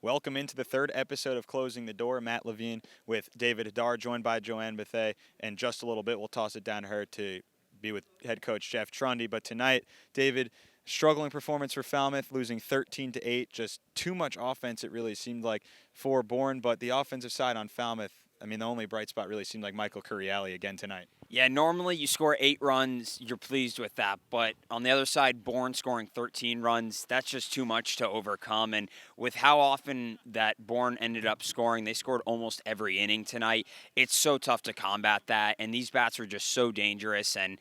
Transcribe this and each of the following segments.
Welcome into the third episode of Closing the Door. Matt Levine with David Hadar, joined by Joanne Bethea. And just a little bit, we'll toss it down to her to be with head coach Jeff Trundy. But tonight, David, struggling performance for Falmouth, losing 13-8. Just too much offense, it really seemed like, for Bourne. But the offensive side on Falmouth, I mean, the only bright spot really seemed like Michael Curiali again tonight. Yeah, normally you score 8 runs, you're pleased with that. But on the other side, Bourne scoring 13 runs, that's just too much to overcome. And with how often that Bourne ended up scoring, they scored almost every inning tonight. It's so tough to combat that. And these bats are just so dangerous. And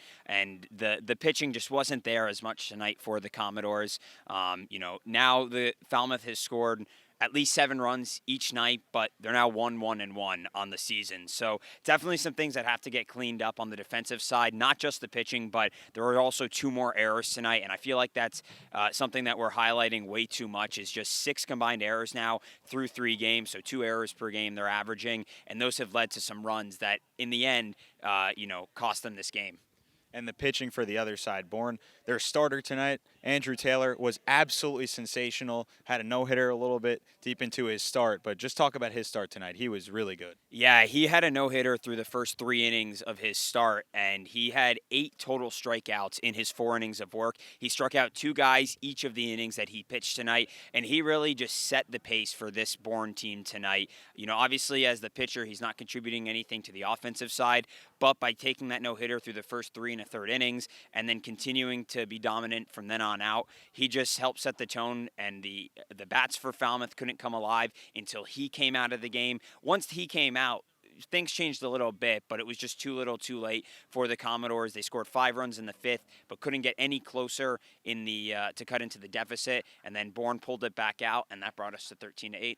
the pitching just wasn't there as much tonight for the Commodores. Now the Falmouth has scored at least 7 runs each night, but they're now 1-1-1 on the season. So definitely some things that have to get cleaned up on the defensive side, not just the pitching, but there are also 2 more errors tonight, and I feel like that's something that we're highlighting way too much is just 6 combined errors now through 3 games, so 2 errors per game they're averaging, and those have led to some runs that in the end, cost them this game. And the pitching for the other side. Bourne, their starter tonight, Andrew Taylor, was absolutely sensational. Had a no-hitter a little bit deep into his start, but just talk about his start tonight. He was really good. Yeah, he had a no-hitter through the first 3 innings of his start, and he had 8 total strikeouts in his 4 innings of work. He struck out 2 guys each of the innings that he pitched tonight, and he really just set the pace for this Bourne team tonight. Obviously, as the pitcher, he's not contributing anything to the offensive side, but by taking that no-hitter through the first 3 and a third innings and then continuing to be dominant from then on out, he just helped set the tone, and the bats for Falmouth couldn't come alive until he came out of the game. Once he came out, things changed a little bit, but it was just too little too late for the Commodores. They scored 5 runs in the 5th, but couldn't get any closer in the to cut into the deficit, and then Bourne pulled it back out, and that brought us to 13-8.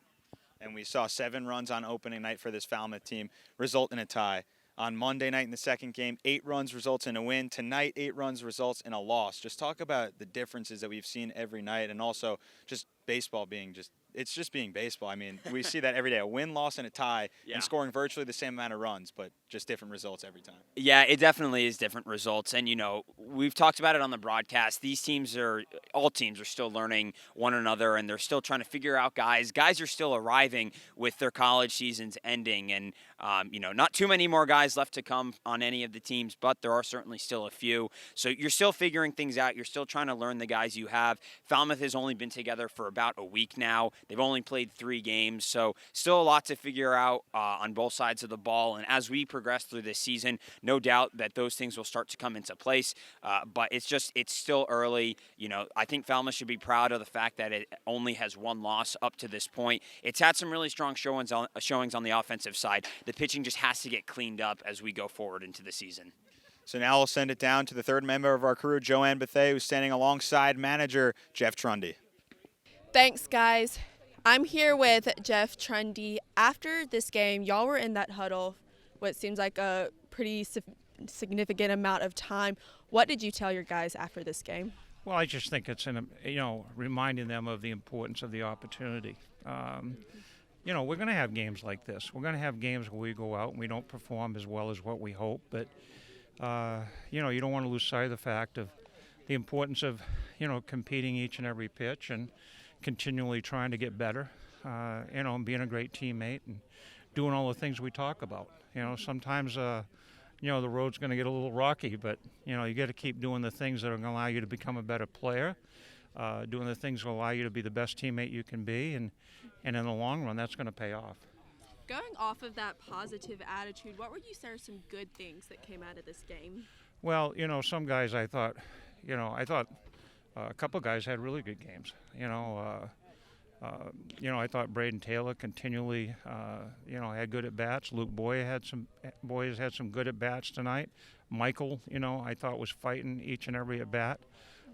And we saw 7 runs on opening night for this Falmouth team result in a tie. On Monday night in the second game, 8 runs results in a win. Tonight, 8 runs results in a loss. Just talk about the differences that we've seen every night, and also just baseball being it's just being baseball. I mean, we see that every day, a win, loss, and a tie, and scoring virtually the same amount of runs, but just different results every time. Yeah, it definitely is different results. And, we've talked about it on the broadcast. All teams are still learning one another, and they're still trying to figure out guys. Guys are still arriving with their college seasons ending, and, not too many more guys left to come on any of the teams, but there are certainly still a few. So you're still figuring things out. You're still trying to learn the guys you have. Falmouth has only been together for about a week now. They've only played 3 games, so still a lot to figure out on both sides of the ball. And as we progress through this season, no doubt that those things will start to come into place. But it's still early. I think Falmouth should be proud of the fact that it only has 1 loss up to this point. It's had some really strong showings on the offensive side. The pitching just has to get cleaned up as we go forward into the season. So now we'll send it down to the third member of our crew, Joanne Bethea, who's standing alongside manager Jeff Trundy. Thanks, guys. I'm here with Jeff Trundy. After this game, y'all were in that huddle, what seems like a pretty significant amount of time. What did you tell your guys after this game? Well, I just think it's reminding them of the importance of the opportunity. We're going to have games like this. We're going to have games where we go out and we don't perform as well as what we hope. But, you don't want to lose sight of the fact of the importance of, competing each and every pitch and continually trying to get better, and being a great teammate and doing all the things we talk about. Sometimes, the road's going to get a little rocky, but, you got to keep doing the things that are going to allow you to become a better player, doing the things that will allow you to be the best teammate you can be, and in the long run, that's going to pay off. Going off of that positive attitude, what would you say are some good things that came out of this game? Well, some guys I thought a couple guys had really good games. I thought Braden Taylor continually, had good at bats. Luke Boyer had some good at bats tonight. Michael, I thought was fighting each and every at bat.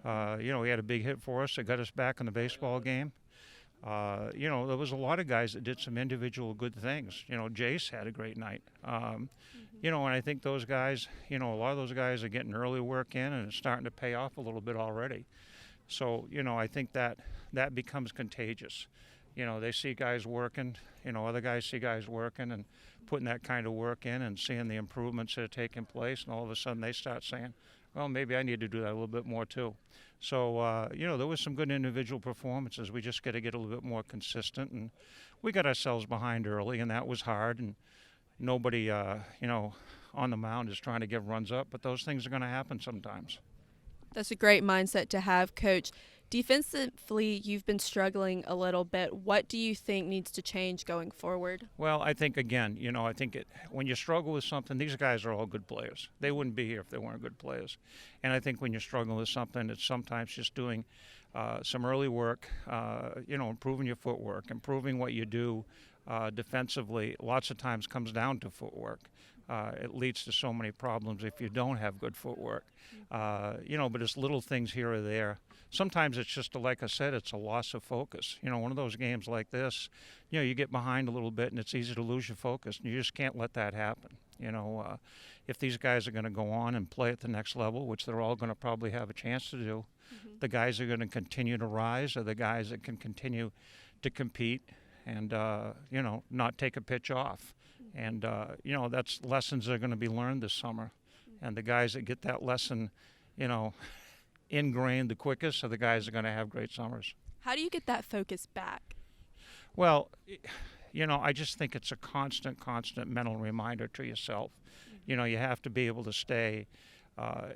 He had a big hit for us that got us back in the baseball game. There was a lot of guys that did some individual good things. Jace had a great night. And I think those guys, a lot of those guys are getting early work in, and it's starting to pay off a little bit already. So, I think that becomes contagious. They see guys working, other guys see guys working and putting that kind of work in and seeing the improvements that are taking place, and all of a sudden they start saying, well, maybe I need to do that a little bit more too. So, there was some good individual performances. We just got to get a little bit more consistent, and we got ourselves behind early, and that was hard. And nobody, on the mound is trying to give runs up, but those things are going to happen sometimes. That's a great mindset to have, Coach. Defensively, you've been struggling a little bit. What do you think needs to change going forward? Well, I think, again, when you struggle with something, these guys are all good players. They wouldn't be here if they weren't good players. And I think when you're struggling with something, it's sometimes just doing some early work, improving your footwork, improving what you do defensively. Lots of times comes down to footwork. It leads to so many problems if you don't have good footwork. But it's little things here or there. Sometimes it's just, like I said, it's a loss of focus. One of those games like this, you get behind a little bit and it's easy to lose your focus, and you just can't let that happen. If these guys are going to go on and play at the next level, which they're all going to probably have a chance to do, the guys that are going to continue to rise are the guys that can continue to compete and, not take a pitch off. And, that's lessons that are going to be learned this summer. And the guys that get that lesson, ingrained the quickest are the guys that are going to have great summers. How do you get that focus back? Well, I just think it's a constant mental reminder to yourself. You have to be able to stay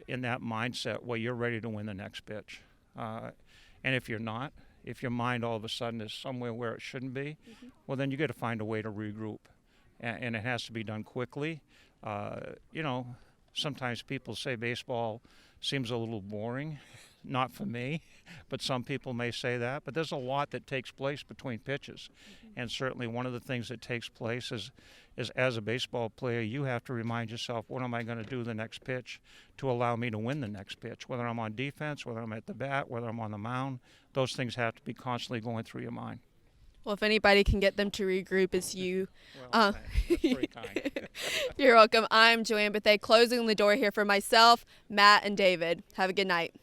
in that mindset where you're ready to win the next pitch. And if you're not, if your mind all of a sudden is somewhere where it shouldn't be, well, then you got to find a way to regroup. And it has to be done quickly. Sometimes people say baseball seems a little boring. Not for me, but some people may say that. But there's a lot that takes place between pitches. And certainly one of the things that takes place is as a baseball player, you have to remind yourself, what am I going to do the next pitch to allow me to win the next pitch? Whether I'm on defense, whether I'm at the bat, whether I'm on the mound, those things have to be constantly going through your mind. Well, if anybody can get them to regroup, it's you. Well, that's very kind. You're welcome. I'm Joanne Bethea, closing the door here for myself, Matt, and David. Have a good night.